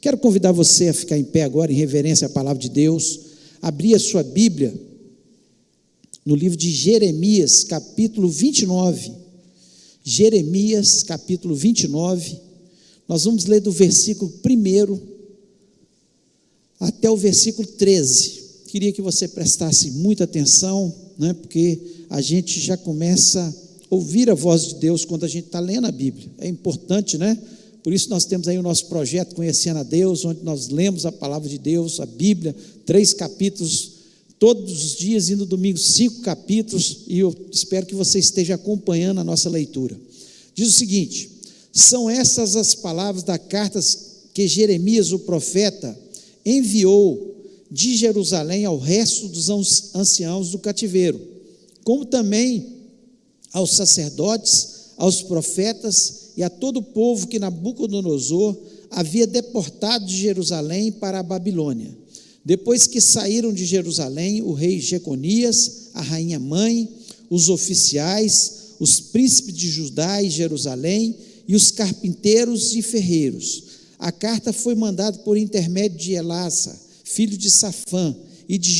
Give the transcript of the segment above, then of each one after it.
Quero convidar você a ficar em pé agora, em reverência à palavra de Deus, abrir a sua Bíblia no livro de Jeremias, capítulo 29. Jeremias, capítulo 29, nós vamos ler do versículo 1 até o versículo 13. Queria que você prestasse muita atenção, né, porque a gente já começa a ouvir a voz de Deus quando a gente está lendo a Bíblia. É importante, né? Por isso nós temos aí o nosso projeto Conhecendo a Deus, onde nós lemos a palavra de Deus, a Bíblia, 3 capítulos, todos os dias, e no domingo 5 capítulos, e eu espero que você esteja acompanhando a nossa leitura. Diz o seguinte: são essas as palavras da carta que Jeremias, o profeta, enviou de Jerusalém ao resto dos anciãos do cativeiro, como também aos sacerdotes, aos profetas e a todo o povo que Nabucodonosor havia deportado de Jerusalém para a Babilônia. Depois que saíram de Jerusalém, o rei Jeconias, a rainha mãe, os oficiais, os príncipes de Judá e Jerusalém e os carpinteiros e ferreiros. A carta foi mandada por intermédio de Elassa, filho de Safã, e de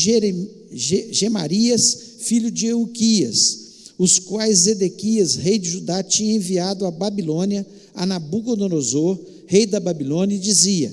Gemarias, filho de Euquias, os quais Zedequias, rei de Judá, tinha enviado à Babilônia, a Nabucodonosor, rei da Babilônia, e dizia: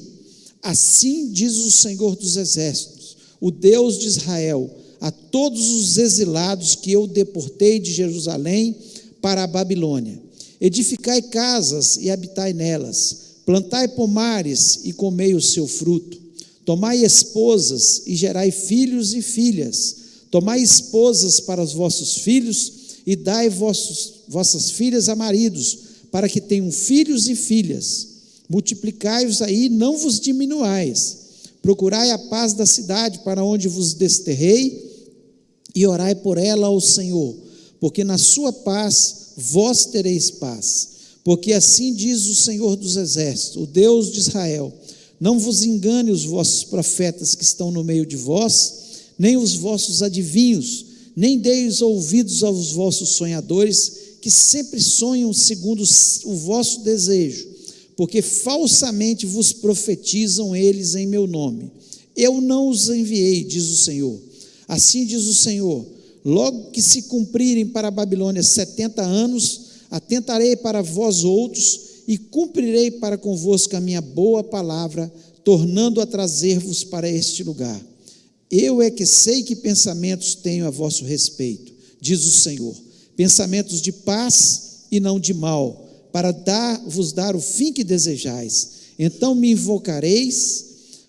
assim diz o Senhor dos Exércitos, o Deus de Israel, a todos os exilados que eu deportei de Jerusalém para a Babilônia: edificai casas e habitai nelas, plantai pomares e comei o seu fruto, tomai esposas e gerai filhos e filhas, tomai esposas para os vossos filhos e dai vossas filhas a maridos, para que tenham filhos e filhas. Multiplicai-vos aí, não vos diminuais. Procurai a paz da cidade para onde vos desterrei e orai por ela ao Senhor, porque na sua paz vós tereis paz. Porque assim diz o Senhor dos Exércitos, o Deus de Israel: não vos engane os vossos profetas que estão no meio de vós, nem os vossos adivinhos, nem deis ouvidos aos vossos sonhadores, que sempre sonham segundo o vosso desejo, porque falsamente vos profetizam eles em meu nome. Eu não os enviei, diz o Senhor. Assim diz o Senhor: logo que se cumprirem para a Babilônia 70 anos, atentarei para vós outros e cumprirei para convosco a minha boa palavra, tornando a trazer-vos para este lugar. Eu é que sei que pensamentos tenho a vosso respeito, diz o Senhor, pensamentos de paz e não de mal, para vos dar o fim que desejais. Então me invocareis,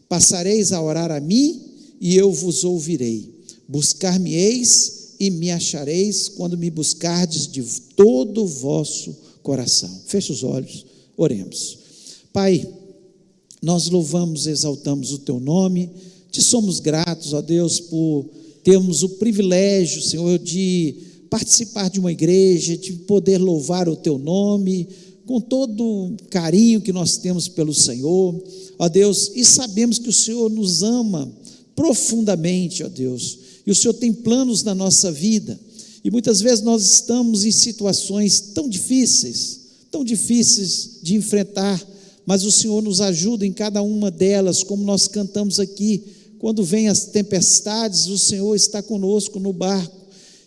passareis a orar a mim, e eu vos ouvirei. Buscar-me-eis e me achareis, quando me buscardes de todo o vosso coração. Feche os olhos, oremos. Pai, nós louvamos e exaltamos o teu nome, te somos gratos, ó Deus, por termos o privilégio, Senhor, de participar de uma igreja, de poder louvar o teu nome, com todo o carinho que nós temos pelo Senhor, ó Deus, e sabemos que o Senhor nos ama profundamente, ó Deus, e o Senhor tem planos na nossa vida, e muitas vezes nós estamos em situações tão difíceis de enfrentar, mas o Senhor nos ajuda em cada uma delas, como nós cantamos aqui. Quando vêm as tempestades, o Senhor está conosco no barco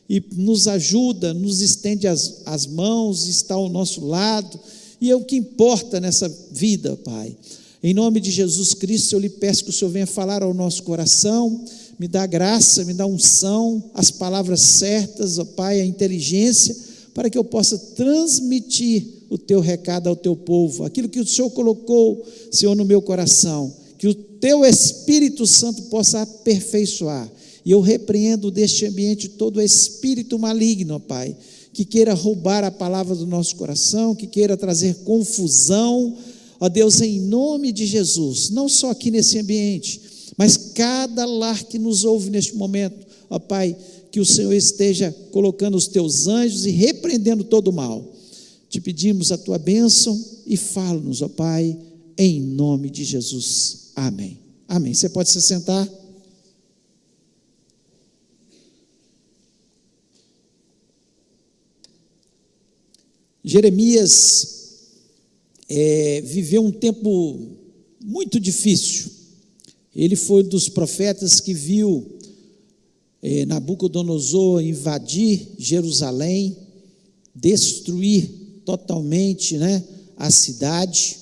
e nos ajuda, nos estende as mãos, está ao nosso lado, e é o que importa nessa vida, Pai. Em nome de Jesus Cristo, eu lhe peço que o Senhor venha falar ao nosso coração, me dá graça, me dá unção, as palavras certas, ó Pai, a inteligência, para que eu possa transmitir o teu recado ao teu povo, aquilo que o Senhor colocou, Senhor, no meu coração, que o teu Espírito Santo possa aperfeiçoar, e eu repreendo deste ambiente todo espírito maligno, ó Pai, que queira roubar a palavra do nosso coração, que queira trazer confusão, ó Deus, em nome de Jesus, não só aqui nesse ambiente, mas cada lar que nos ouve neste momento, ó Pai, que o Senhor esteja colocando os teus anjos e repreendendo todo o mal. Te pedimos a tua bênção e fala-nos, ó Pai, em nome de Jesus. Amém. Amém. Você pode se sentar. Jeremias viveu um tempo muito difícil. Ele foi dos profetas que viu Nabucodonosor invadir Jerusalém, destruir totalmente, a cidade,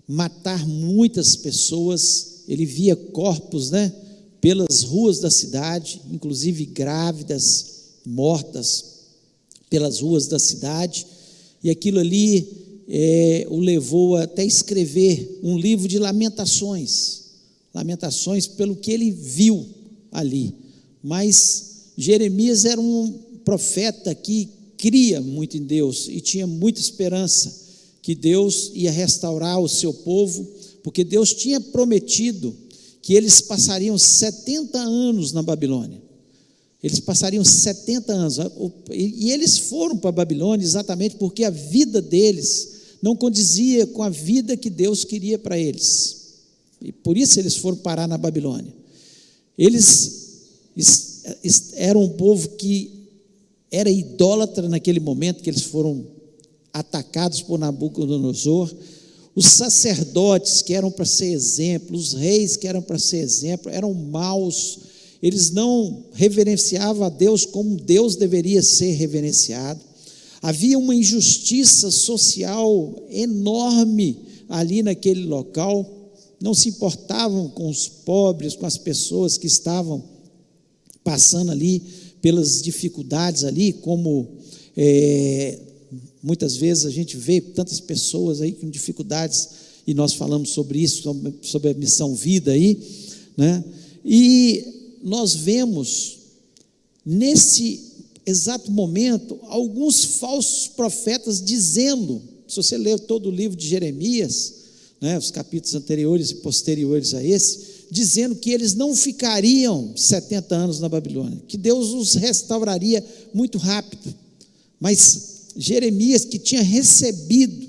matar muitas pessoas. Ele via corpos, pelas ruas da cidade, inclusive grávidas, mortas pelas ruas da cidade, e aquilo ali o levou a até escrever um livro de lamentações pelo que ele viu ali. Mas Jeremias era um profeta que cria muito em Deus e tinha muita esperança que Deus ia restaurar o seu povo, porque Deus tinha prometido que eles passariam 70 anos na Babilônia. Eles passariam 70 anos, e eles foram para a Babilônia exatamente porque a vida deles não condizia com a vida que Deus queria para eles, e por isso eles foram parar na Babilônia. Eles eram um povo que era idólatra naquele momento que eles foram atacados por Nabucodonosor. Os sacerdotes que eram para ser exemplo, os reis que eram para ser exemplo, eram maus. Eles não reverenciavam a Deus como Deus deveria ser reverenciado. Havia uma injustiça social enorme ali naquele local. Não se importavam com os pobres, com as pessoas que estavam passando ali pelas dificuldades ali, como muitas vezes a gente vê tantas pessoas aí com dificuldades, e nós falamos sobre isso, sobre a missão vida aí, e nós vemos nesse exato momento alguns falsos profetas dizendo, se você ler todo o livro de Jeremias, os capítulos anteriores e posteriores a esse, dizendo que eles não ficariam 70 anos na Babilônia, que Deus os restauraria muito rápido. Mas Jeremias, que tinha recebido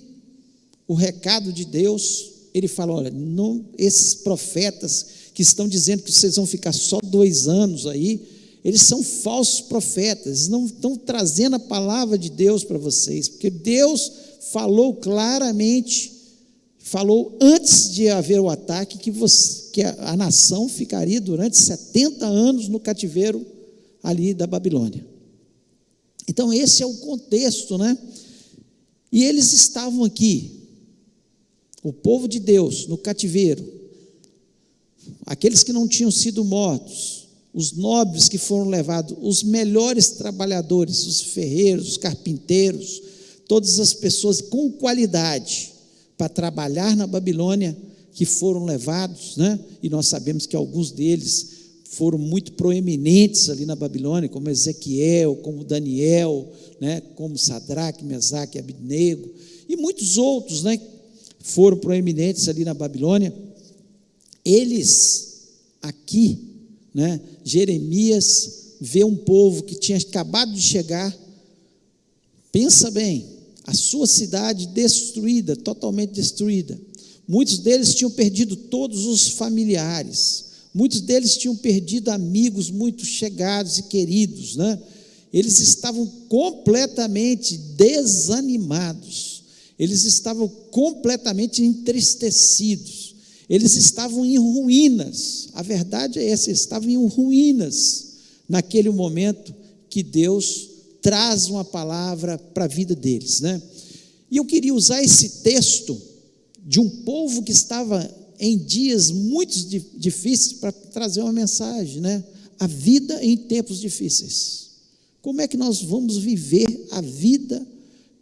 o recado de Deus, ele falou: olha, não, esses profetas que estão dizendo que vocês vão ficar só 2 anos aí, eles são falsos profetas, eles não estão trazendo a palavra de Deus para vocês, porque Deus falou claramente, falou antes de haver o ataque, que a nação ficaria durante 70 anos no cativeiro ali da Babilônia. Então esse é o contexto, E eles estavam aqui, o povo de Deus, no cativeiro, aqueles que não tinham sido mortos, os nobres que foram levados, os melhores trabalhadores, os ferreiros, os carpinteiros, todas as pessoas com qualidade para trabalhar na Babilônia, que foram levados, E nós sabemos que alguns deles foram muito proeminentes ali na Babilônia, como Ezequiel, como Daniel, como Sadraque, Mesaque e Abednego, e muitos outros, foram proeminentes ali na Babilônia. Eles aqui, Jeremias vê um povo que tinha acabado de chegar, pensa bem, a sua cidade destruída, totalmente destruída. Muitos deles tinham perdido todos os familiares, muitos deles tinham perdido amigos muito chegados e queridos, Eles estavam completamente desanimados, eles estavam completamente entristecidos, eles estavam em ruínas. A verdade é essa, eles estavam em ruínas naquele momento que Deus traz uma palavra para a vida deles, E eu queria usar esse texto de um povo que estava em dias muito difíceis para trazer uma mensagem, A vida em tempos difíceis. Como é que nós vamos viver a vida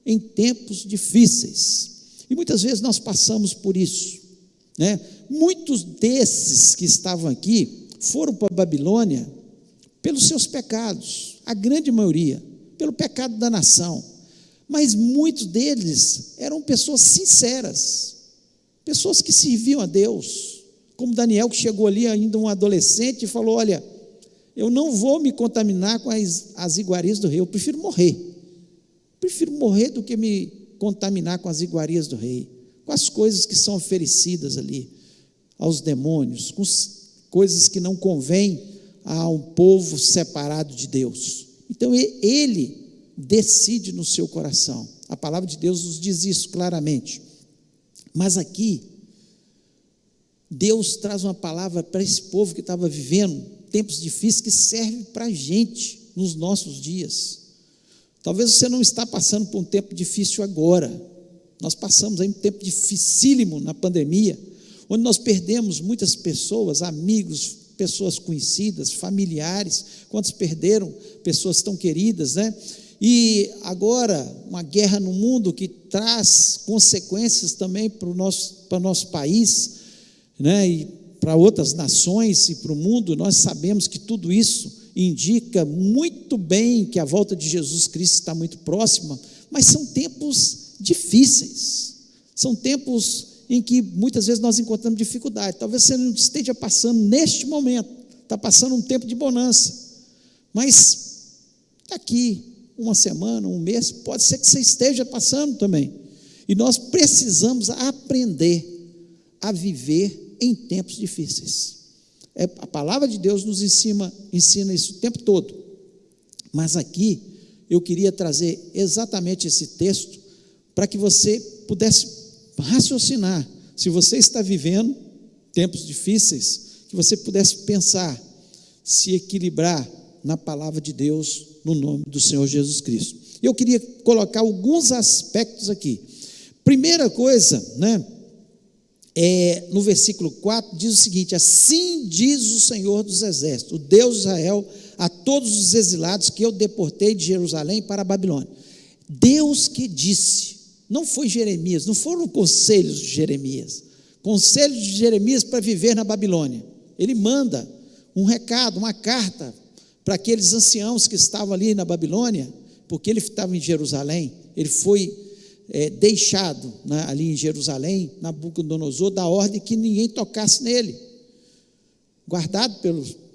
em tempos difíceis? E muitas vezes nós passamos por isso, Muitos desses que estavam aqui foram para a Babilônia pelos seus pecados, a grande maioria, pelo pecado da nação, mas muitos deles eram pessoas sinceras, pessoas que serviam a Deus, como Daniel, que chegou ali ainda um adolescente e falou: olha, eu não vou me contaminar com as iguarias do rei, eu prefiro morrer do que me contaminar com as iguarias do rei, com as coisas que são oferecidas ali aos demônios, com coisas que não convêm a um povo separado de Deus. Então ele decide no seu coração, a palavra de Deus nos diz isso claramente. Mas aqui Deus traz uma palavra para esse povo que estava vivendo tempos difíceis, que serve para a gente nos nossos dias. Talvez você não está passando por um tempo difícil agora. Nós passamos aí um tempo dificílimo na pandemia, onde nós perdemos muitas pessoas, amigos, pessoas conhecidas, familiares. Quantos perderam pessoas tão queridas, né? E agora, uma guerra no mundo que traz consequências também para o nosso país, né? E para outras nações e para o mundo. Nós sabemos que tudo isso indica muito bem que a volta de Jesus Cristo está muito próxima, mas são tempos difíceis, são tempos em que muitas vezes nós encontramos dificuldade. Talvez você não esteja passando neste momento, está passando um tempo de bonança, mas daqui uma semana, um mês, pode ser que você esteja passando também, e nós precisamos aprender a viver em tempos difíceis. A palavra de Deus nos ensina isso o tempo todo, mas aqui eu queria trazer exatamente esse texto para que você pudesse raciocinar. Se você está vivendo tempos difíceis, que você pudesse pensar, se equilibrar na palavra de Deus, no nome do Senhor Jesus Cristo. Eu queria colocar alguns aspectos aqui. Primeira coisa, né? No versículo 4 diz o seguinte: assim diz o Senhor dos Exércitos, o Deus de Israel, a todos os exilados que eu deportei de Jerusalém para a Babilônia. Deus que disse, não foi Jeremias, não foram conselhos de Jeremias, conselhos de Jeremias para viver na Babilônia. Ele manda um recado, uma carta para aqueles anciãos que estavam ali na Babilônia, porque ele estava em Jerusalém. Ele foi deixado ali em Jerusalém, Nabucodonosor, da ordem que ninguém tocasse nele, guardado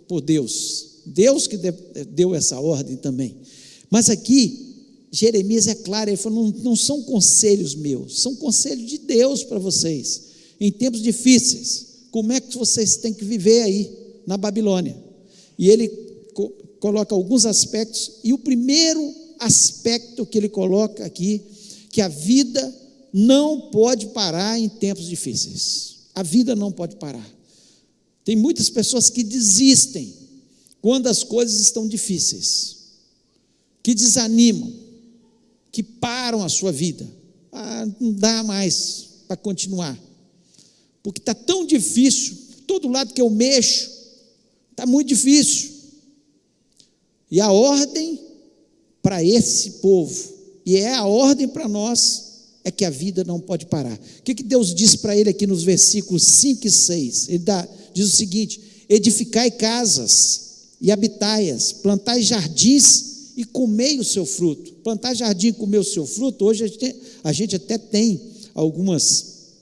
por Deus, Deus que deu essa ordem também. Mas aqui, Jeremias é claro, ele falou, não são conselhos meus, são conselhos de Deus para vocês, em tempos difíceis, como é que vocês têm que viver aí, na Babilônia. E ele coloca alguns aspectos, e o primeiro aspecto que ele coloca aqui, que a vida não pode parar em tempos difíceis. A vida não pode parar. Tem muitas pessoas que desistem quando as coisas estão difíceis, que desanimam, que param a sua vida. Não dá mais para continuar, porque está tão difícil, todo lado que eu mexo, está muito difícil. E a ordem para esse povo, e é a ordem para nós, é que a vida não pode parar. O que Deus diz para ele aqui nos versículos 5 e 6? Ele diz o seguinte: edificai casas e habitai-as, plantai jardins e comei o seu fruto. Plantar jardim e comer o seu fruto, hoje a gente até tem alguns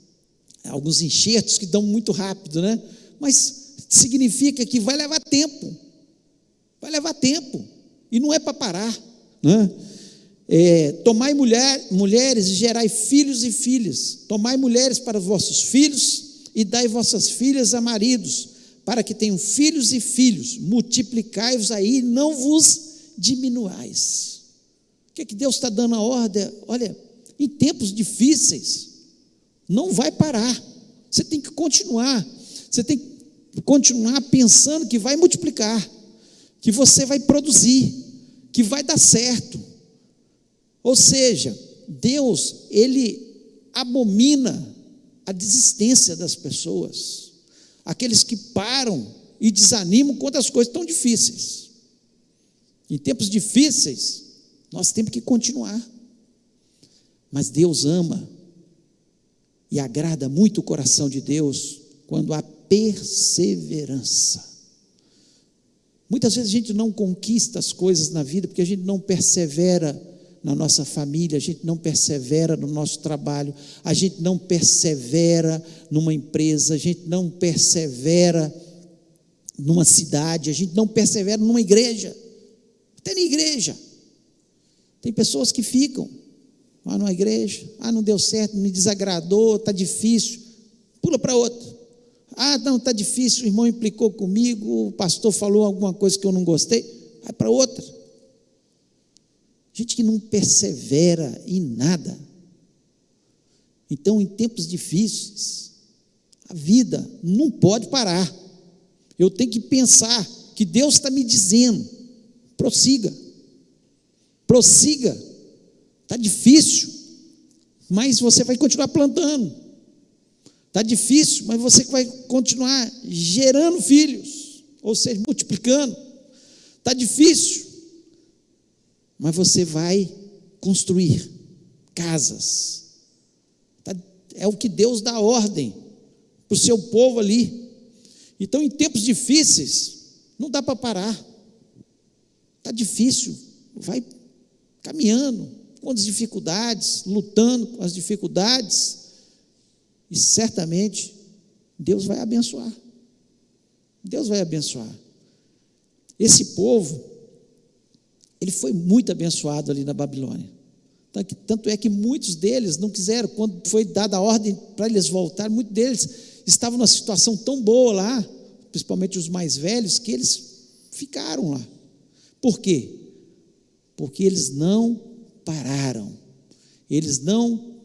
enxertos que dão muito rápido, né? Mas significa que vai levar tempo, e não é para parar, né? Tomai mulheres e gerai filhos e filhas, tomai mulheres para vossos filhos e dai vossas filhas a maridos, para que tenham filhos e filhos, multiplicai-vos aí e não vos diminuais. O que Deus está dando a ordem? Olha, em tempos difíceis, não vai parar, você tem que continuar pensando que vai multiplicar, que você vai produzir, que vai dar certo. Ou seja, Deus, Ele abomina a desistência das pessoas, aqueles que param e desanimam quando as coisas estão difíceis. Em tempos difíceis, nós temos que continuar, mas Deus ama e agrada muito o coração de Deus quando há perseverança. Muitas vezes a gente não conquista as coisas na vida porque a gente não persevera na nossa família, a gente não persevera no nosso trabalho, a gente não persevera numa empresa, a gente não persevera numa cidade, a gente não persevera numa igreja, até na igreja. Tem pessoas que ficam numa igreja, não deu certo, me desagradou, está difícil, pula para outra. Não, está difícil, o irmão implicou comigo, o pastor falou alguma coisa que eu não gostei, vai para outra. Gente que não persevera em nada. Então, em tempos difíceis, A vida não pode parar. Eu tenho que pensar que Deus está me dizendo: prossiga, prossiga. Está difícil, mas você vai continuar plantando. Está difícil, mas você vai continuar gerando filhos, ou seja, multiplicando. Está difícil, mas você vai construir casas. É o que Deus dá ordem para o seu povo ali. Então, em tempos difíceis, não dá para parar. Está difícil, vai caminhando com as dificuldades, lutando com as dificuldades, e certamente Deus vai abençoar. Deus vai abençoar. Esse povo, ele foi muito abençoado ali na Babilônia. Tanto é que muitos deles não quiseram, quando foi dada a ordem para eles voltarem, muitos deles estavam numa situação tão boa lá, principalmente os mais velhos, que eles ficaram lá. Por quê? Porque eles não pararam, eles não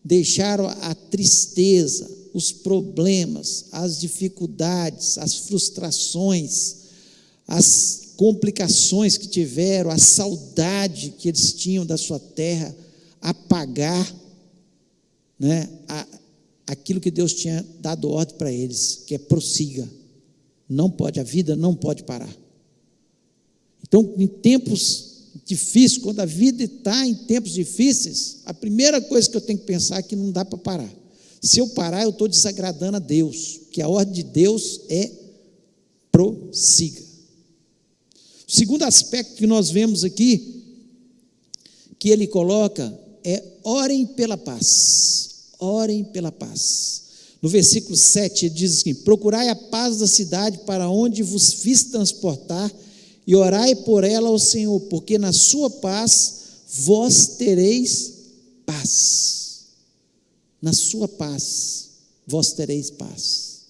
deixaram a tristeza, os problemas, as dificuldades, as frustrações, as complicações que tiveram, a saudade que eles tinham da sua terra, apagar, né, aquilo que Deus tinha dado ordem para eles, que é prossiga. Não pode, a vida não pode parar. Então, em tempos difíceis, quando a vida está em tempos difíceis, a primeira coisa que eu tenho que pensar é que não dá para parar. Se eu parar, eu estou desagradando a Deus, que a ordem de Deus é prossiga. O segundo aspecto que nós vemos aqui, que ele coloca, é orem pela paz. Orem pela paz. No versículo 7, ele diz assim: procurai a paz da cidade para onde vos fiz transportar, e orai por ela ao Senhor, porque na sua paz vós tereis paz. Na sua paz vós tereis paz.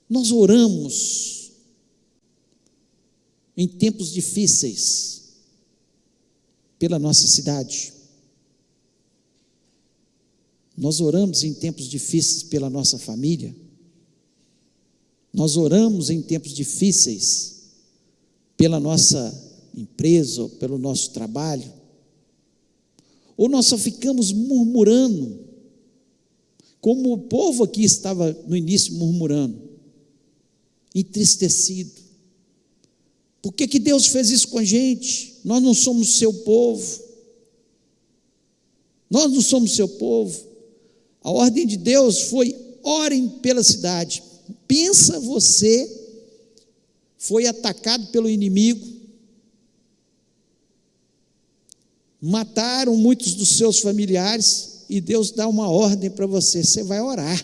Nós oramos em tempos difíceis pela nossa cidade. Nós oramos em tempos difíceis pela nossa família. Nós oramos em tempos difíceis pela nossa empresa, ou pelo nosso trabalho. Ou nós só ficamos murmurando, como o povo aqui estava no início murmurando, entristecido. Por que Deus fez isso com a gente? Nós não somos seu povo. Nós não somos seu povo. A ordem de Deus foi: orem pela cidade. Pensa, você foi atacado pelo inimigo, mataram muitos dos seus familiares, e Deus dá uma ordem para você: você vai orar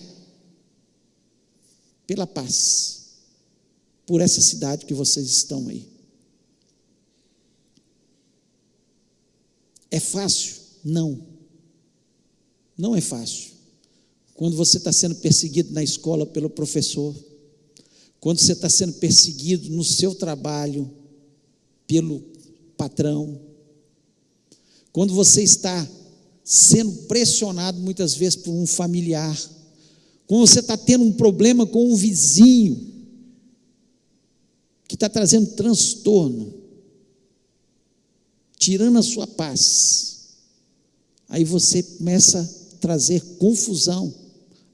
pela paz, por essa cidade que vocês estão aí. É fácil? Não, não é fácil. Quando você está sendo perseguido na escola pelo professor, quando você está sendo perseguido no seu trabalho pelo patrão, quando você está sendo pressionado muitas vezes por um familiar, quando você está tendo um problema com um vizinho que está trazendo transtorno, tirando a sua paz, aí você começa a trazer confusão.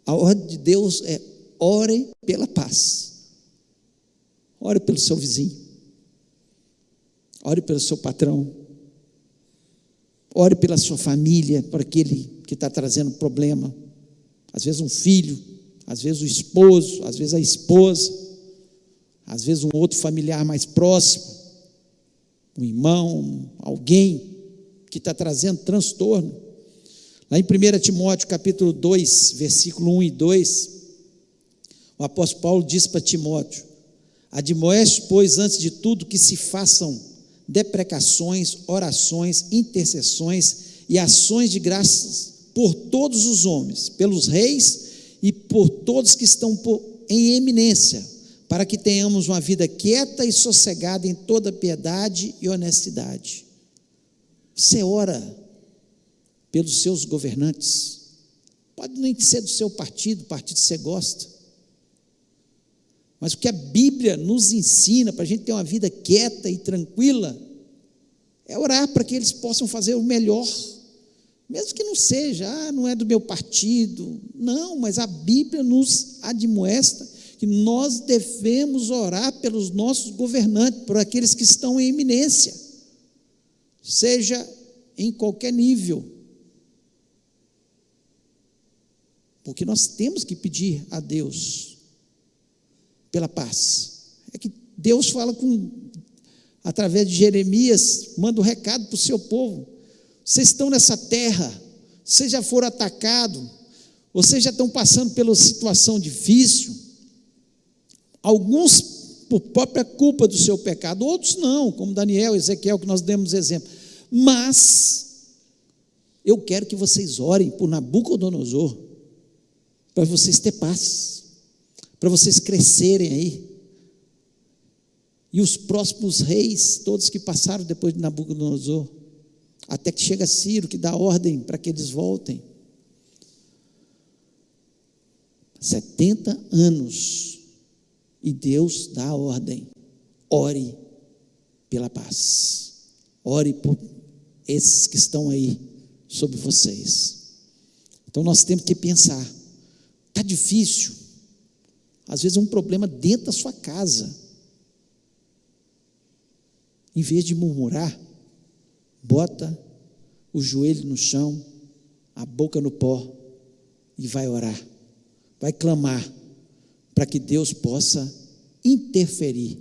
A ordem de Deus é: ore pela paz. Ore pelo seu vizinho, ore pelo seu patrão, ore pela sua família, por aquele que está trazendo problema. Às vezes um filho, às vezes o esposo, às vezes a esposa, às vezes um outro familiar mais próximo, um irmão, alguém que está trazendo transtorno. Lá em 1 Timóteo capítulo 2, versículo 1 e 2, o apóstolo Paulo diz para Timóteo: admoeste, pois, antes de tudo, que se façam deprecações, orações, intercessões e ações de graças por todos os homens, pelos reis e por todos que estão em eminência, para que tenhamos uma vida quieta e sossegada em toda piedade e honestidade. Você ora pelos seus governantes, Pode nem ser do seu partido, partido que você gosta. Mas o que a Bíblia nos ensina para a gente ter uma vida quieta e tranquila é orar para que eles possam fazer o melhor, mesmo que não seja, não é do meu partido, não, mas a Bíblia nos admoesta que nós devemos orar pelos nossos governantes, por aqueles que estão em eminência, seja em qualquer nível, porque nós temos que pedir a Deus pela paz. É que Deus fala através de Jeremias, manda um recado para o seu povo: vocês estão nessa terra, vocês já foram atacados, vocês já estão passando pela situação difícil, alguns por própria culpa do seu pecado, outros não, como Daniel, Ezequiel, que nós demos exemplo, mas eu quero que vocês orem por Nabucodonosor, para vocês terem paz, para vocês crescerem aí. E os próximos reis, todos que passaram depois de Nabucodonosor, até que chega Ciro, que dá ordem para que eles voltem. 70 anos, e Deus dá a ordem: ore pela paz, ore por esses que estão aí sobre vocês. Então nós temos que pensar, está difícil, às vezes é um problema dentro da sua casa. Em vez de murmurar, bota o joelho no chão, a boca no pó, e vai orar, vai clamar, para que Deus possa interferir,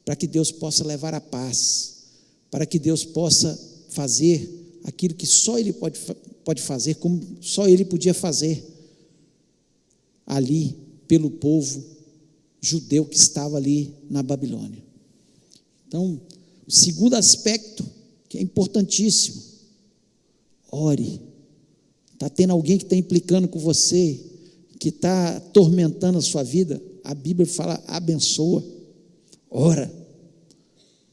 para que Deus possa levar a paz, para que Deus possa fazer aquilo que só Ele pode fazer, como só Ele podia fazer ali pelo povo judeu que estava ali na Babilônia. Então, o segundo aspecto, que é importantíssimo: ore. Está tendo alguém que está implicando com você, que está atormentando a sua vida, a Bíblia fala: abençoa, ora,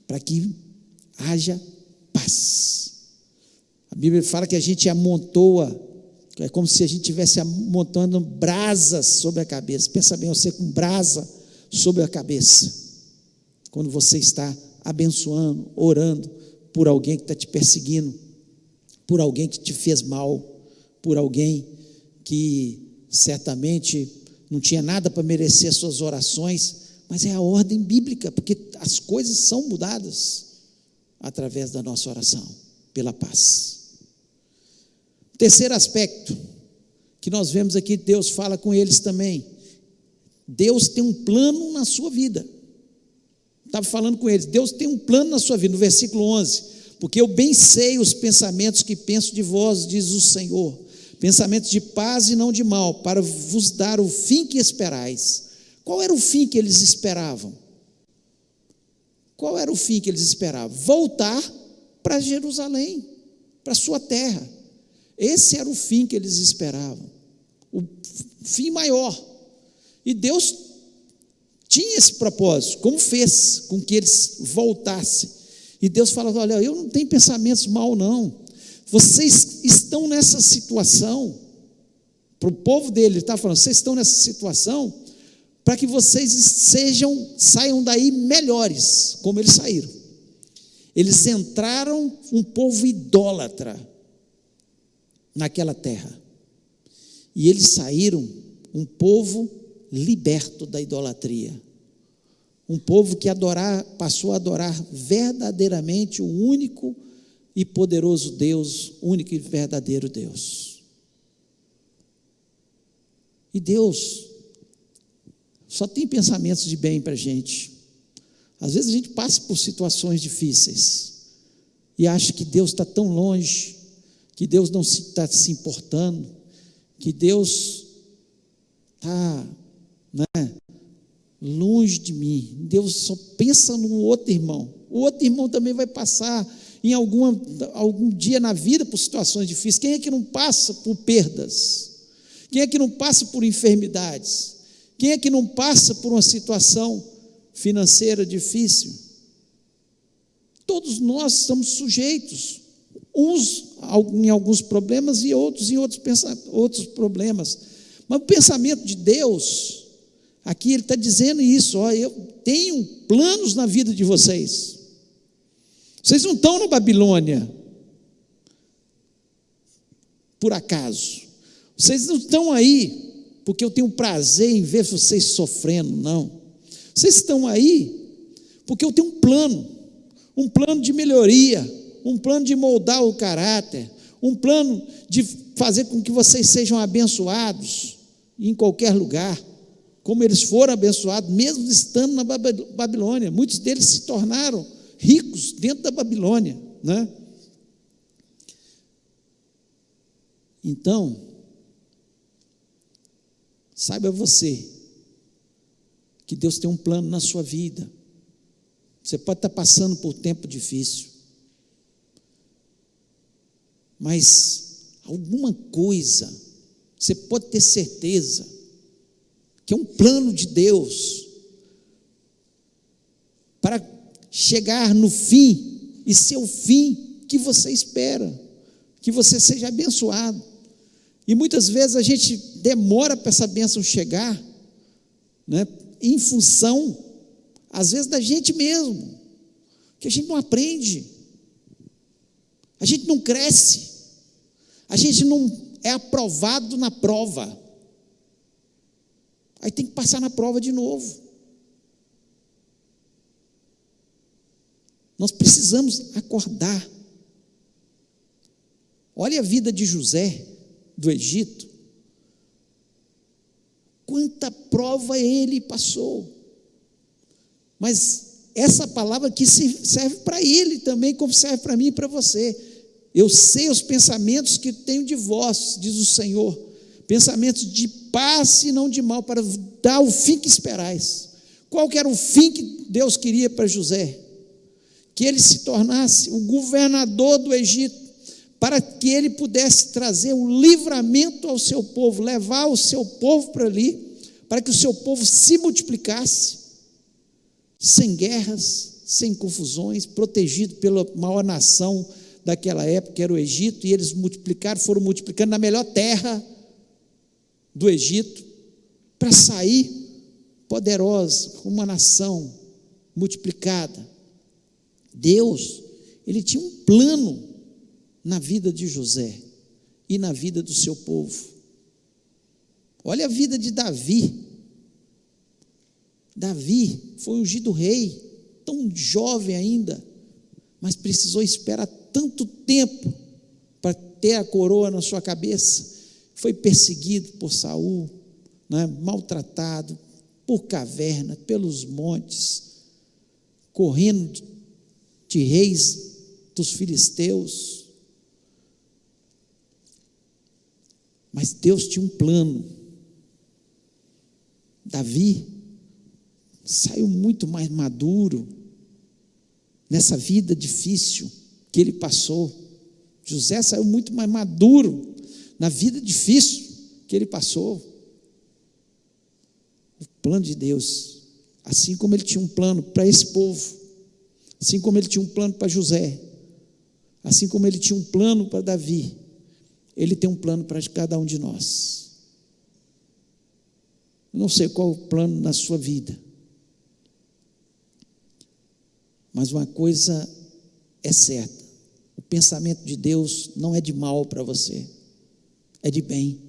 para que haja paz. A Bíblia fala que a gente amontoa, é como se a gente estivesse amontando brasas sobre a cabeça. Pensa bem, você com brasa sobre a cabeça, quando você está abençoando, orando por alguém que está te perseguindo, por alguém que te fez mal, por alguém que certamente não tinha nada para merecer as suas orações, mas é a ordem bíblica, porque as coisas são mudadas através da nossa oração, pela paz. Terceiro aspecto, que nós vemos aqui, Deus fala com eles também: Deus tem um plano na sua vida. Estava falando com eles, Deus tem um plano na sua vida, no versículo 11, porque eu bem sei os pensamentos que penso de vós, diz o Senhor, pensamentos de paz e não de mal, para vos dar o fim que esperais. Qual era o fim que eles esperavam? Qual era o fim que eles esperavam? Voltar para Jerusalém, para a sua terra. Esse era o fim que eles esperavam, o fim maior. E Deus tinha esse propósito, como fez com que eles voltassem. E Deus fala: olha, eu não tenho pensamentos mal não, vocês estão nessa situação, para o povo dele, ele está falando, vocês estão nessa situação, para que vocês saiam daí melhores, como eles saíram. Eles entraram um povo idólatra naquela terra, e eles saíram um povo liberto da idolatria, um povo que passou a adorar verdadeiramente o único e poderoso Deus, único e verdadeiro Deus. E Deus só tem pensamentos de bem para a gente. Às vezes a gente passa por situações difíceis e acha que Deus está tão longe, que Deus não está se importando, que Deus está longe de mim. Deus só pensa no outro irmão. O outro irmão também vai passar em algum dia na vida por situações difíceis. Quem é que não passa por perdas? Quem é que não passa por enfermidades? Quem é que não passa por uma situação financeira difícil? Todos nós estamos sujeitos uns em alguns problemas e outros em outros problemas. Mas o pensamento de Deus, aqui ele está dizendo isso, ó, eu tenho planos na vida de vocês. Vocês não estão na Babilônia por acaso. Vocês não estão aí porque eu tenho prazer em ver vocês sofrendo, não. Vocês estão aí porque eu tenho um plano de melhoria, um plano de moldar o caráter, um plano de fazer com que vocês sejam abençoados em qualquer lugar, como eles foram abençoados, mesmo estando na Babilônia. Muitos deles se tornaram ricos dentro da Babilônia, né? Então, saiba você que Deus tem um plano na sua vida. Você pode estar passando por um tempo difícil, mas alguma coisa, você pode ter certeza que é um plano de Deus para chegar no fim e ser o fim que você espera, que você seja abençoado. E muitas vezes a gente demora para essa bênção chegar, né, em função, às vezes, da gente mesmo, que a gente não aprende, a gente não cresce, a gente não é aprovado na prova, aí tem que passar na prova de novo. Nós precisamos acordar. Olha a vida de José, do Egito, quanta prova ele passou, mas essa palavra aqui serve para ele também, como serve para mim e para você. Eu sei os pensamentos que tenho de vós, diz o Senhor, pensamentos de paz e não de mal, para dar o fim que esperais. Qual que era o fim que Deus queria para José? Que ele se tornasse o governador do Egito, para que ele pudesse trazer o livramento ao seu povo, levar o seu povo para ali, para que o seu povo se multiplicasse, sem guerras, sem confusões, protegido pela maior nação daquela época, que era o Egito, e eles foram multiplicando na melhor terra do Egito, para sair poderosa, como uma nação multiplicada. Deus, ele tinha um plano na vida de José e na vida do seu povo. Olha a vida de Davi. Davi foi ungido rei, tão jovem ainda, mas precisou esperar tanto tempo para ter a coroa na sua cabeça. Foi perseguido por Saul, né, maltratado por caverna, pelos montes, correndo de reis dos filisteus. Mas Deus tinha um plano. Davi saiu muito mais maduro nessa vida difícil que ele passou. José saiu muito mais maduro na vida difícil que ele passou. O plano de Deus, assim como ele tinha um plano para esse povo, assim como ele tinha um plano para José, assim como ele tinha um plano para Davi, ele tem um plano para cada um de nós. Eu não sei qual o plano na sua vida, mas uma coisa é certa: o pensamento de Deus não é de mal para você, é de bem.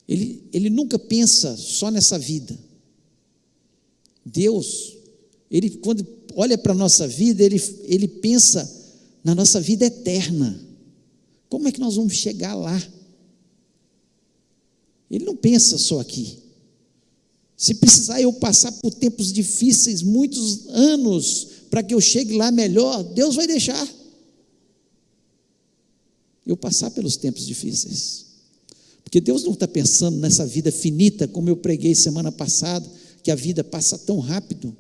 Ele nunca pensa só nessa vida. Deus, ele quando olha para a nossa vida, ele pensa na nossa vida eterna. Como é que nós vamos chegar lá? Ele não pensa só aqui. Se precisar eu passar por tempos difíceis, muitos anos, para que eu chegue lá melhor, Deus vai deixar eu passar pelos tempos difíceis. Porque Deus não está pensando nessa vida finita, como eu preguei semana passada, que a vida passa tão rápido.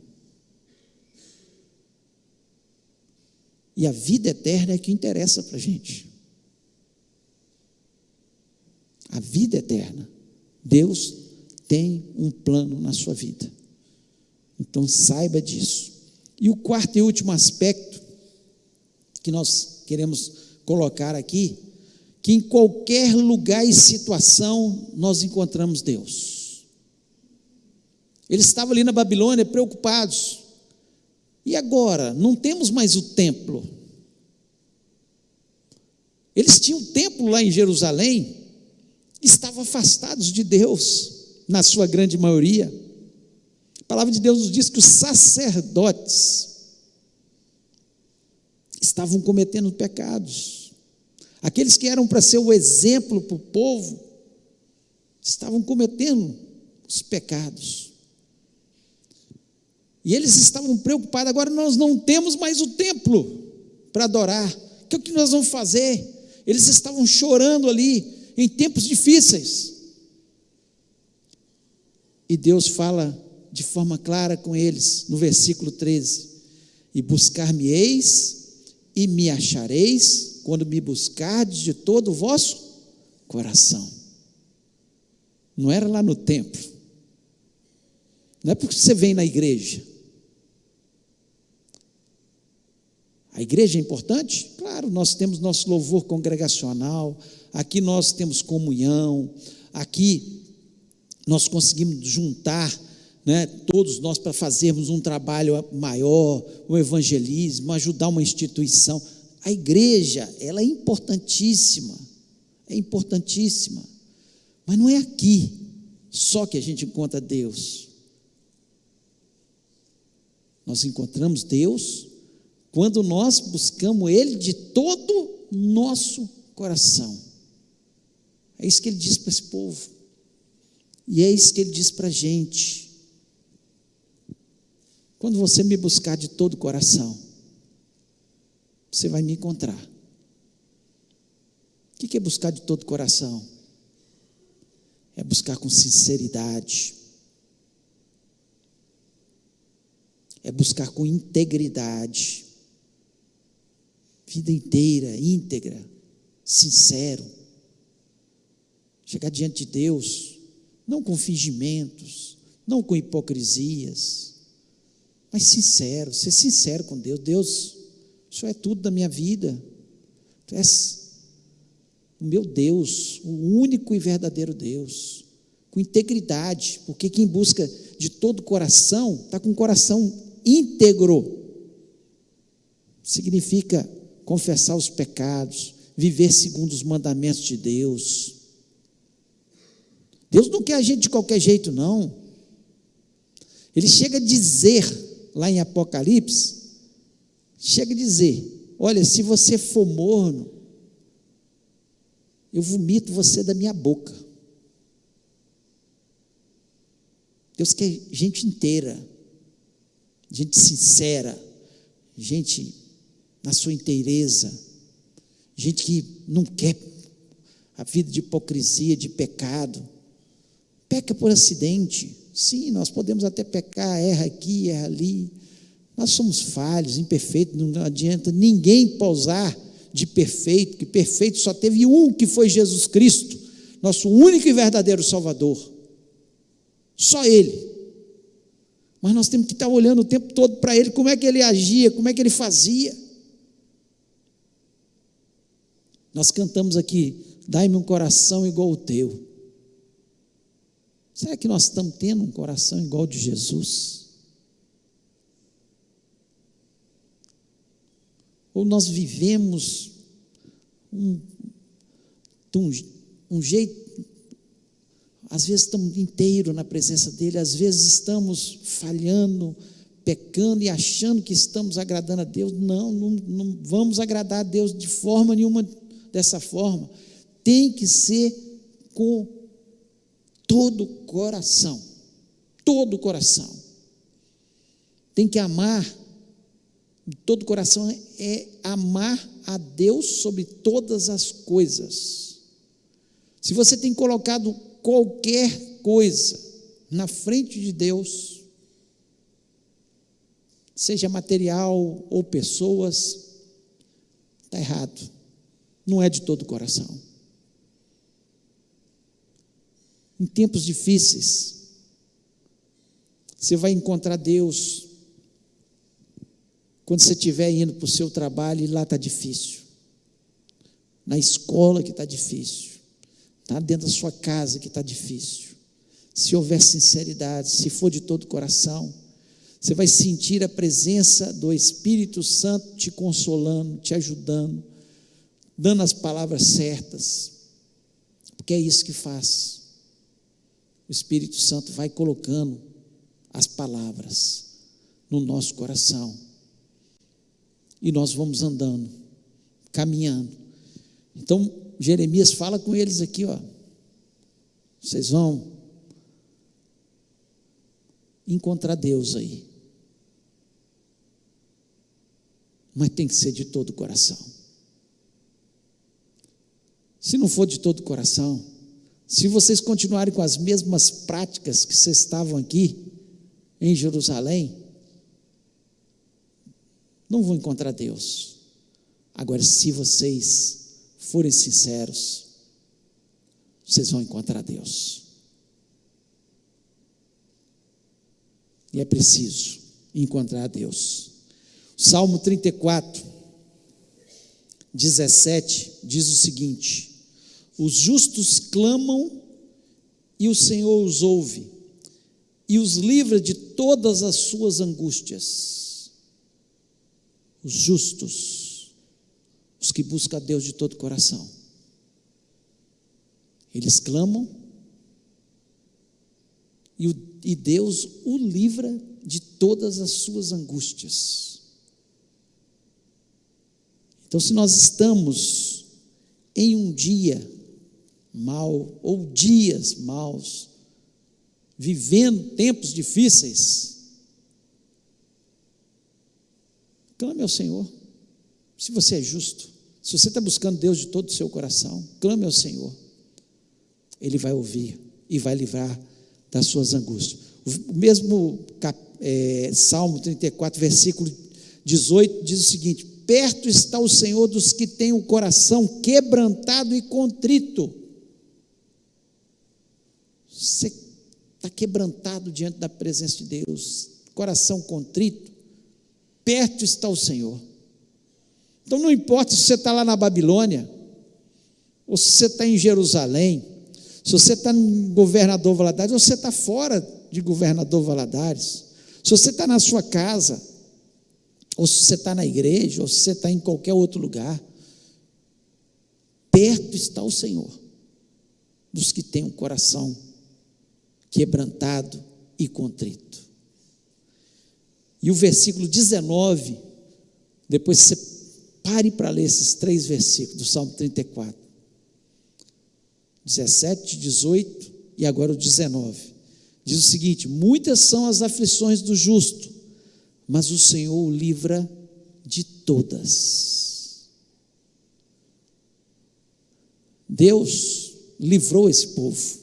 E a vida eterna é que interessa para a gente. A vida eterna. Deus tem um plano na sua vida. Então saiba disso. E o quarto e último aspecto que nós queremos colocar aqui, que em qualquer lugar e situação nós encontramos Deus. Eles estavam ali na Babilônia preocupados. E agora? Não temos mais o templo. Eles tinham um templo lá em Jerusalém, estavam afastados de Deus, na sua grande maioria. A palavra de Deus nos diz que os sacerdotes estavam cometendo pecados. Aqueles que eram para ser o exemplo para o povo, estavam cometendo os pecados. E eles estavam preocupados, agora nós não temos mais o templo para adorar. O que nós vamos fazer? Eles estavam chorando ali, em tempos difíceis. E Deus fala de forma clara com eles, no versículo 13: e buscar-me-eis e me achareis, quando me buscardes de todo o vosso coração. Não era lá no templo, não é porque você vem na igreja. A igreja é importante? Claro, nós temos nosso louvor congregacional, aqui nós temos comunhão, aqui nós conseguimos juntar, né, todos nós para fazermos um trabalho maior, o evangelismo, ajudar uma instituição. A igreja, ela é importantíssima, mas não é aqui só que a gente encontra Deus. Nós encontramos Deus quando nós buscamos Ele de todo o nosso coração. É isso que Ele diz para esse povo, e é isso que Ele diz para a gente. Quando você me buscar de todo o coração, você vai me encontrar. O que é buscar de todo o coração? É buscar com sinceridade, é buscar com integridade, vida inteira, íntegra, sincero, chegar diante de Deus, não com fingimentos, não com hipocrisias, mas sincero, ser sincero com Deus. Deus, o Senhor é tudo da minha vida, Tu és o meu Deus, o único e verdadeiro Deus, com integridade, porque quem busca de todo o coração, está com o coração íntegro, significa confessar os pecados, viver segundo os mandamentos de Deus. Deus não quer a gente de qualquer jeito, não. Ele chega a dizer, lá em Apocalipse, chega a dizer: olha, se você for morno, eu vomito você da minha boca. Deus quer gente inteira, gente sincera, gente na sua inteireza, gente que não quer a vida de hipocrisia, de pecado. Peca por acidente, sim, nós podemos até pecar, erra aqui, erra ali, nós somos falhos, imperfeitos, não adianta ninguém pousar de perfeito, que perfeito só teve um, que foi Jesus Cristo, nosso único e verdadeiro Salvador, só Ele. Mas nós temos que estar olhando o tempo todo para Ele, como é que Ele agia, como é que Ele fazia. Nós cantamos aqui: dai-me um coração igual ao teu. Será que nós estamos tendo um coração igual ao de Jesus? Ou nós vivemos um jeito, às vezes estamos inteiros na presença dEle, às vezes estamos falhando, pecando e achando que estamos agradando a Deus. Não vamos agradar a Deus de forma nenhuma dessa forma. Tem que ser com todo o coração, tem que amar, todo o coração é amar a Deus sobre todas as coisas. Se você tem colocado qualquer coisa na frente de Deus, seja material ou pessoas, está errado, não é de todo o coração. Em tempos difíceis, você vai encontrar Deus quando você estiver indo para o seu trabalho e lá está difícil. na escola que está difícil, está dentro da sua casa que está difícil, se houver sinceridade, se for de todo o coração, você vai sentir a presença do Espírito Santo te consolando, te ajudando, dando as palavras certas, porque é isso que faz. O Espírito Santo vai colocando as palavras no nosso coração, e nós vamos andando, caminhando. Então, Jeremias fala com eles aqui, vocês vão encontrar Deus aí, mas tem que ser de todo o coração. Se não for de todo o coração, se vocês continuarem com as mesmas práticas que vocês estavam aqui em Jerusalém, não vão encontrar Deus. Agora, se vocês forem sinceros, vocês vão encontrar Deus. E é preciso encontrar Deus. Salmo 34, 17 diz o seguinte: os justos clamam e o Senhor os ouve e os livra de todas as suas angústias. Os justos, os que buscam a Deus de todo o coração, eles clamam e Deus o livra de todas as suas angústias. Então, se nós estamos em um dia mau, ou dias maus, vivendo tempos difíceis, clame ao Senhor. Se você é justo, se você está buscando Deus de todo o seu coração, clame ao Senhor. Ele vai ouvir e vai livrar das suas angústias. O mesmo Salmo 34, versículo 18, diz o seguinte: perto está o Senhor dos que têm o coração quebrantado e contrito. Você está quebrantado diante da presença de Deus, coração contrito, perto está o Senhor. Então não importa se você está lá na Babilônia, ou se você está em Jerusalém, se você está em Governador Valadares, ou se você está fora de Governador Valadares, se você está na sua casa, ou se você está na igreja, ou se você está em qualquer outro lugar, perto está o Senhor dos que têm um coração quebrantado e contrito. E o versículo 19, depois você pare para ler esses 3 versículos do Salmo 34, 17, 18 e agora o 19, diz o seguinte: muitas são as aflições do justo, mas o Senhor o livra de todas. Deus livrou esse povo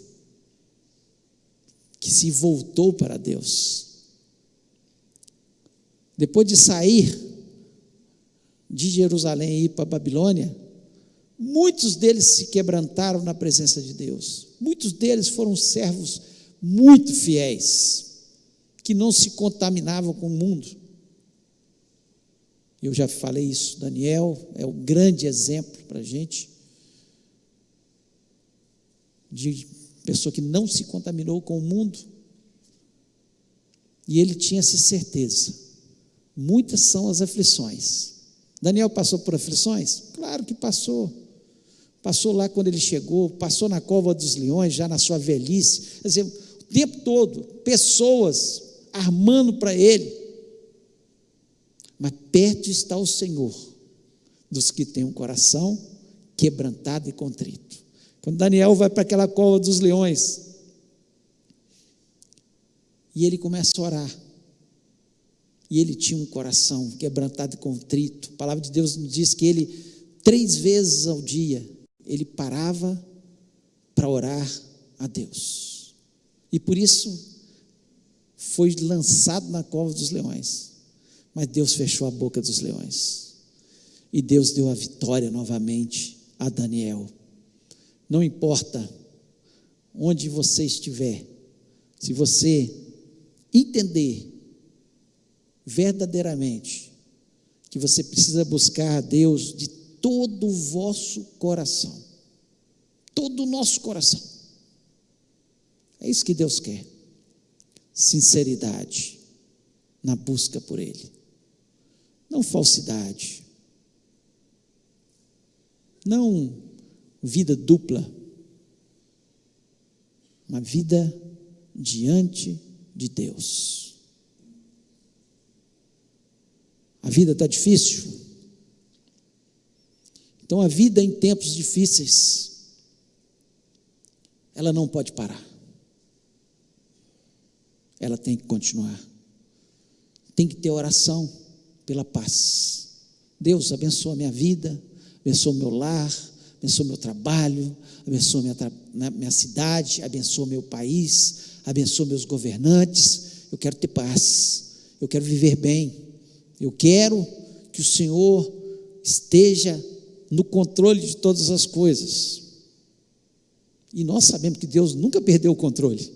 que se voltou para Deus. Depois de sair de Jerusalém e ir para a Babilônia, muitos deles se quebrantaram na presença de Deus. Muitos deles foram servos muito fiéis, que não se contaminavam com o mundo. Eu já falei isso, Daniel é um grande exemplo para a gente, de pessoa que não se contaminou com o mundo, e ele tinha essa certeza. Muitas são as aflições. Daniel passou por aflições? Claro que passou. Passou lá quando ele chegou, passou na cova dos leões, já na sua velhice, quer dizer, o tempo todo, pessoas armando para ele, mas perto está o Senhor dos que têm um coração quebrantado e contrito. Quando Daniel vai para aquela cova dos leões, e ele começa a orar, e ele tinha um coração quebrantado e contrito. A palavra de Deus nos diz que ele, 3 vezes ao dia, ele parava para orar a Deus, e por isso foi lançado na cova dos leões, mas Deus fechou a boca dos leões, e Deus deu a vitória novamente a Daniel. Não importa onde você estiver, se você entender verdadeiramente que você precisa buscar a Deus de todo o vosso coração, todo o nosso coração. É isso que Deus quer, sinceridade na busca por Ele, não falsidade, não vida dupla, uma vida diante de Deus. A vida está difícil? Então a vida em tempos difíceis, ela não pode parar, ela tem que continuar, tem que ter oração pela paz. Deus abençoa a minha vida, abençoa o meu lar, abençoa o meu trabalho, abençoa minha cidade, abençoa o meu país, abençoa meus governantes. Eu quero ter paz, eu quero viver bem, eu quero que o Senhor esteja no controle de todas as coisas. E nós sabemos que Deus nunca perdeu o controle.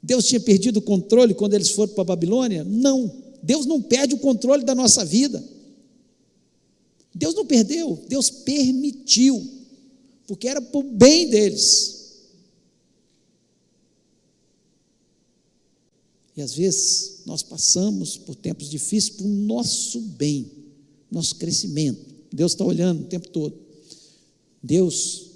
Deus tinha perdido o controle quando eles foram para a Babilônia? Não, Deus não perde o controle da nossa vida. Deus não perdeu, Deus permitiu, porque era para o bem deles. E às vezes nós passamos por tempos difíceis para o nosso bem, nosso crescimento. Deus está olhando o tempo todo. Deus,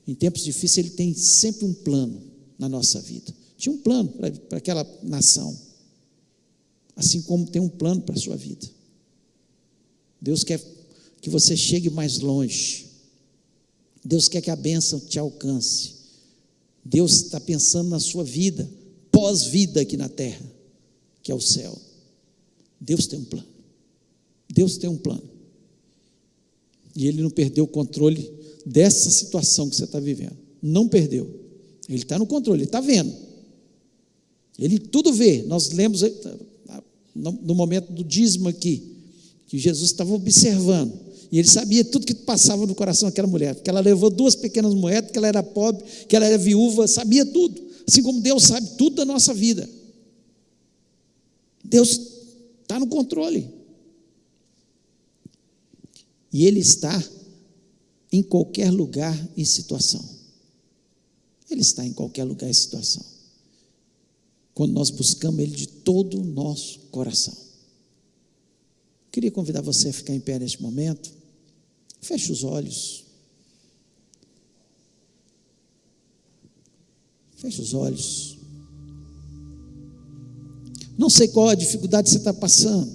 em tempos difíceis, Ele tem sempre um plano na nossa vida. Tinha um plano para aquela nação, assim como tem um plano para a sua vida. Deus quer que você chegue mais longe. Deus quer que a bênção te alcance. Deus está pensando na sua vida, pós-vida aqui na terra, que é o céu. Deus tem um plano. Deus tem um plano. E Ele não perdeu o controle dessa situação que você está vivendo. Não perdeu. Ele está no controle, Ele está vendo. Ele tudo vê. Nós lemos no momento do dízimo aqui, que Jesus estava observando. E ele sabia tudo que passava no coração daquela mulher, porque ela levou 2 pequenas moedas, que ela era pobre, que ela era viúva, sabia tudo, assim como Deus sabe tudo da nossa vida. Deus está no controle, e Ele está em qualquer lugar e situação. Ele está em qualquer lugar e situação, quando nós buscamos Ele de todo o nosso coração. Queria convidar você a ficar em pé neste momento. Feche os olhos. Feche os olhos. Não sei qual a dificuldade que você está passando.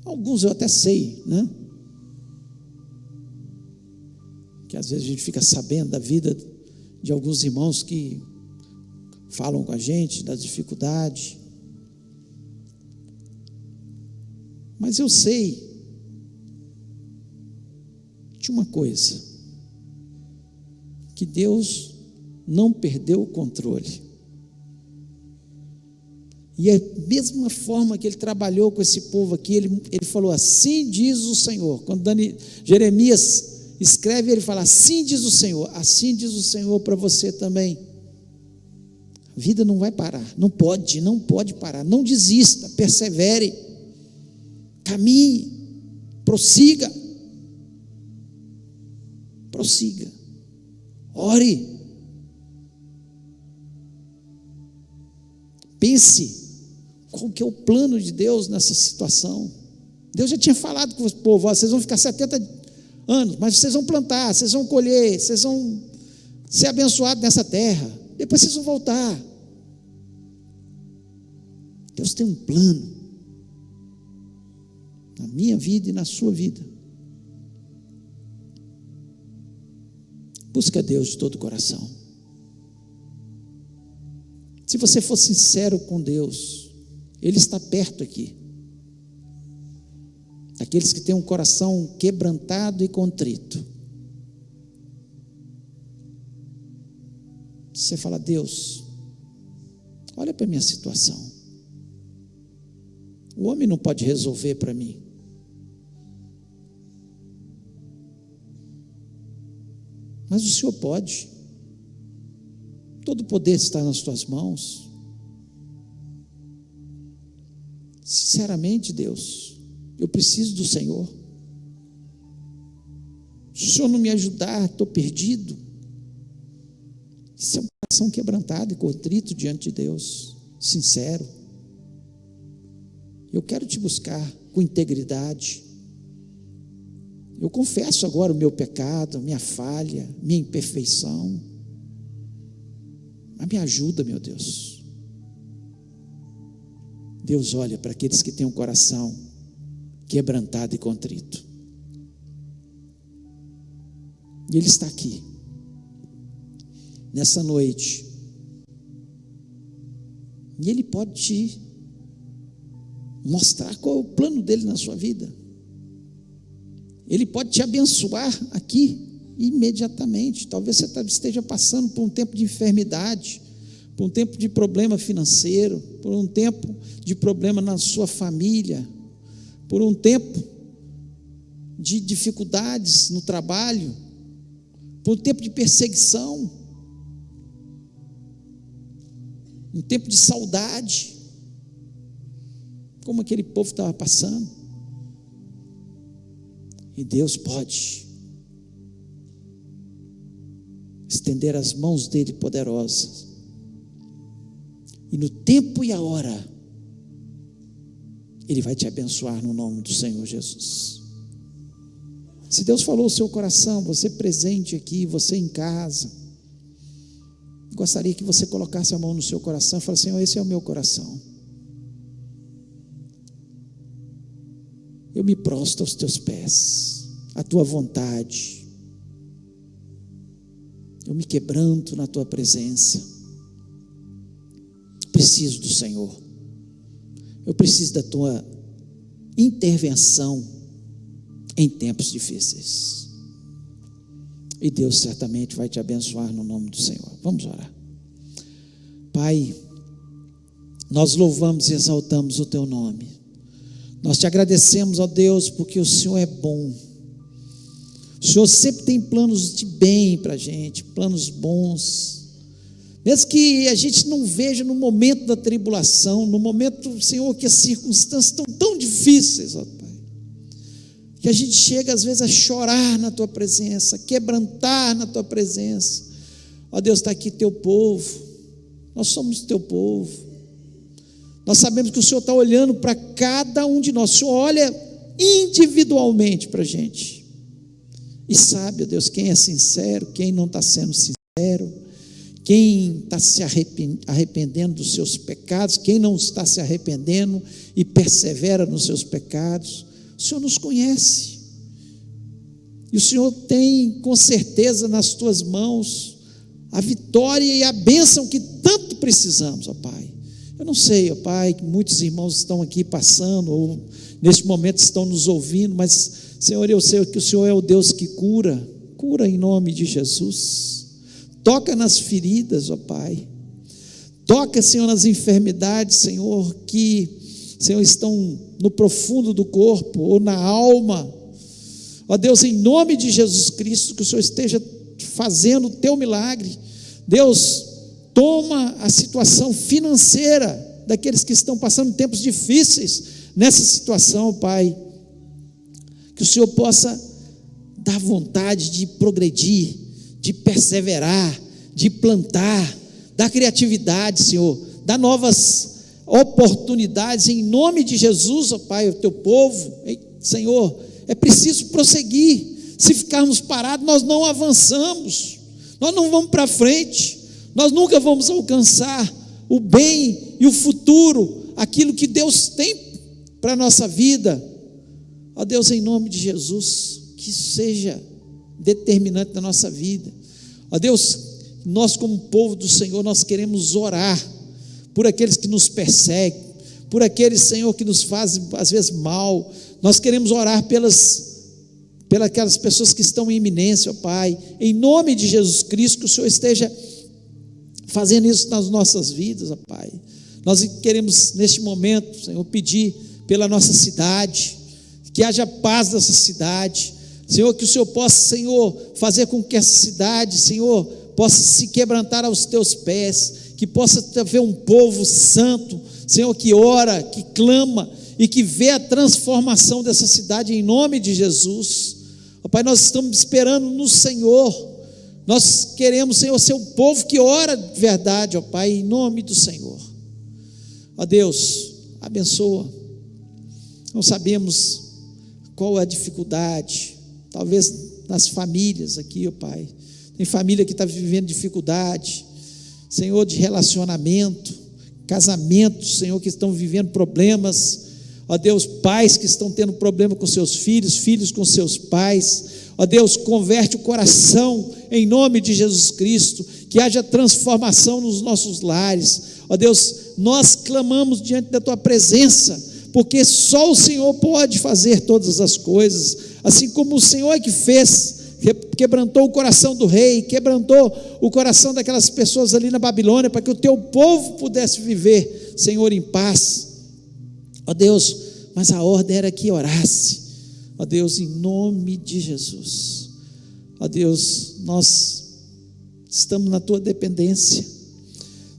Alguns eu até sei, né? Que às vezes a gente fica sabendo da vida de alguns irmãos que falam com a gente da dificuldade. Mas eu sei de uma coisa, que Deus não perdeu o controle. E a mesma forma que Ele trabalhou com esse povo aqui, Ele falou, assim diz o Senhor. Quando Jeremias escreve, ele fala, assim diz assim diz o Senhor para você também. A vida não vai parar, não pode parar, não desista, persevere, caminhe, prossiga, ore, pense, qual que é o plano de Deus nessa situação. Deus já tinha falado com o povo, vocês vão ficar 70 anos, mas vocês vão plantar, vocês vão colher, vocês vão ser abençoados nessa terra, depois vocês vão voltar. Deus tem um plano na minha vida e na sua vida. Busca Deus de todo o coração. Se você for sincero com Deus, Ele está perto aqui. Aqueles que têm um coração quebrantado e contrito. Você fala, Deus, olha para a minha situação. O homem não pode resolver para mim. Mas o Senhor pode. Todo o poder está nas tuas mãos. Sinceramente, Deus, eu preciso do Senhor. Se o Senhor não me ajudar, estou perdido. Isso é um coração quebrantado e contrito diante de Deus, sincero. Eu quero te buscar com integridade. Eu confesso agora o meu pecado, minha falha, minha imperfeição. Mas me ajuda, meu Deus. Deus olha para aqueles que têm um coração quebrantado e contrito. E Ele está aqui, nessa noite. E Ele pode te mostrar qual é o plano dEle na sua vida. Ele pode te abençoar aqui, imediatamente. Talvez você esteja passando por um tempo de enfermidade, por um tempo de problema financeiro, por um tempo de problema na sua família, por um tempo de dificuldades no trabalho, por um tempo de perseguição, um tempo de saudade, como aquele povo estava passando. E Deus pode estender as mãos dele poderosas, e no tempo e a hora Ele vai te abençoar no nome do Senhor Jesus. Se Deus falou o seu coração, você presente aqui, você em casa, gostaria que você colocasse a mão no seu coração e falasse: Senhor, esse é o meu coração. Eu me prostro aos teus pés, à tua vontade. Eu me quebranto na tua presença. Preciso do Senhor. Eu preciso da tua intervenção em tempos difíceis. E Deus certamente vai te abençoar no nome do Senhor. Vamos orar. Pai, nós louvamos e exaltamos o teu nome. Nós te agradecemos, ó Deus, porque o Senhor é bom. O Senhor sempre tem planos de bem para a gente, planos bons. Mesmo que a gente não veja no momento da tribulação, no momento, Senhor, que as circunstâncias estão tão difíceis, ó Pai, que a gente chega às vezes a chorar na tua presença, quebrantar na tua presença. Ó Deus, está aqui teu povo, nós somos teu povo. Nós sabemos que o Senhor está olhando para cada um de nós. O Senhor olha individualmente para a gente e sabe, ó Deus, quem é sincero, quem não está sendo sincero, quem está se arrependendo dos seus pecados, quem não está se arrependendo e persevera nos seus pecados. O Senhor nos conhece, e o Senhor tem com certeza nas tuas mãos a vitória e a bênção que tanto precisamos, ó Pai. Eu não sei, ó Pai, que muitos irmãos estão aqui passando, ou neste momento estão nos ouvindo, mas Senhor, eu sei que o Senhor é o Deus que cura em nome de Jesus. Toca nas feridas, ó Pai. Toca, Senhor, nas enfermidades, Senhor, que, Senhor, estão no profundo do corpo ou na alma. Ó Deus, em nome de Jesus Cristo, que o Senhor esteja fazendo o teu milagre. Deus, toma a situação financeira daqueles que estão passando tempos difíceis nessa situação, Pai. Que o Senhor possa dar vontade de progredir, de perseverar, de plantar, dar criatividade, Senhor, dar novas oportunidades em nome de Jesus, ó Pai, o teu povo. Senhor, é preciso prosseguir. Se ficarmos parados, nós não avançamos, nós não vamos para frente, nós nunca vamos alcançar o bem e o futuro, aquilo que Deus tem para a nossa vida. Ó Deus, em nome de Jesus, que isso seja determinante na nossa vida. Ó Deus, nós como povo do Senhor, nós queremos orar por aqueles que nos perseguem, por aqueles, Senhor, que nos fazem às vezes mal. Nós queremos orar pelas aquelas pessoas que estão em iminência, ó Pai, em nome de Jesus Cristo, que o Senhor esteja fazendo isso nas nossas vidas, ó Pai. Nós queremos neste momento, Senhor, pedir pela nossa cidade, que haja paz nessa cidade, Senhor, que o Senhor possa, Senhor, fazer com que essa cidade, Senhor, possa se quebrantar aos teus pés, que possa haver um povo santo, Senhor, que ora, que clama e que vê a transformação dessa cidade em nome de Jesus. Ó Pai, nós estamos esperando no Senhor. Nós queremos, Senhor, ser um povo que ora de verdade, ó Pai, em nome do Senhor. Ó Deus, abençoa. Não sabemos qual é a dificuldade, talvez nas famílias aqui, ó Pai. Tem família que está vivendo dificuldade, Senhor, de relacionamento, casamentos, Senhor, que estão vivendo problemas. Ó Deus, pais que estão tendo problema com seus filhos, filhos com seus pais. Ó Deus, converte o coração em nome de Jesus Cristo, que haja transformação nos nossos lares. Ó Deus, nós clamamos diante da Tua presença, porque só o Senhor pode fazer todas as coisas, assim como o Senhor é que fez, quebrantou o coração do rei, quebrantou o coração daquelas pessoas ali na Babilônia, para que o Teu povo pudesse viver, Senhor, em paz. Ó Deus, mas a ordem era que orasse. Ó Deus, em nome de Jesus. Ó Deus, nós estamos na Tua dependência.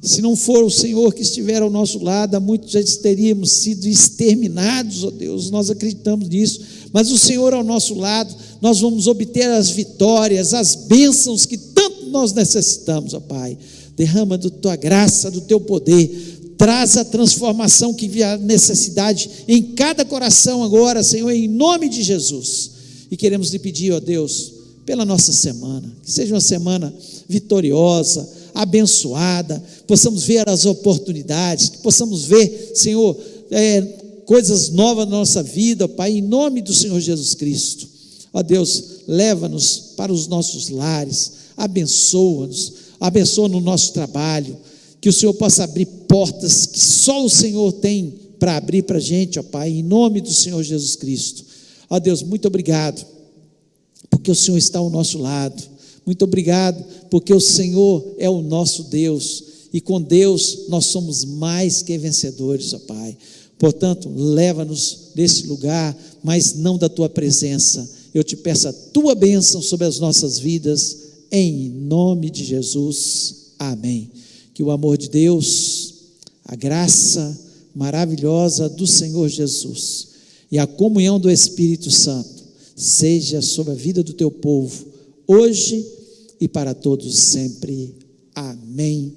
Se não for o Senhor que estiver ao nosso lado, há muitos já teríamos sido exterminados, ó Deus, nós acreditamos nisso, mas o Senhor ao nosso lado, nós vamos obter as vitórias, as bênçãos que tanto nós necessitamos, ó Pai. Derrama da Tua graça, do Teu poder, traz a transformação que há necessidade em cada coração agora, Senhor, em nome de Jesus. E queremos lhe pedir, ó Deus, pela nossa semana, que seja uma semana vitoriosa, abençoada, possamos ver as oportunidades, que possamos ver, Senhor, coisas novas na nossa vida, Pai, em nome do Senhor Jesus Cristo. Ó Deus, leva-nos para os nossos lares, abençoa-nos, abençoa no nosso trabalho, que o Senhor possa abrir portas que só o Senhor tem para abrir para a gente, ó Pai, em nome do Senhor Jesus Cristo. Ó Deus, muito obrigado, porque o Senhor está ao nosso lado. Muito obrigado, porque o Senhor é o nosso Deus, e com Deus nós somos mais que vencedores, ó Pai. Portanto, leva-nos desse lugar, mas não da Tua presença. Eu te peço a Tua bênção sobre as nossas vidas, em nome de Jesus, amém. Que o amor de Deus, a graça maravilhosa do Senhor Jesus e a comunhão do Espírito Santo seja sobre a vida do Teu povo, hoje e para todos sempre. Amém.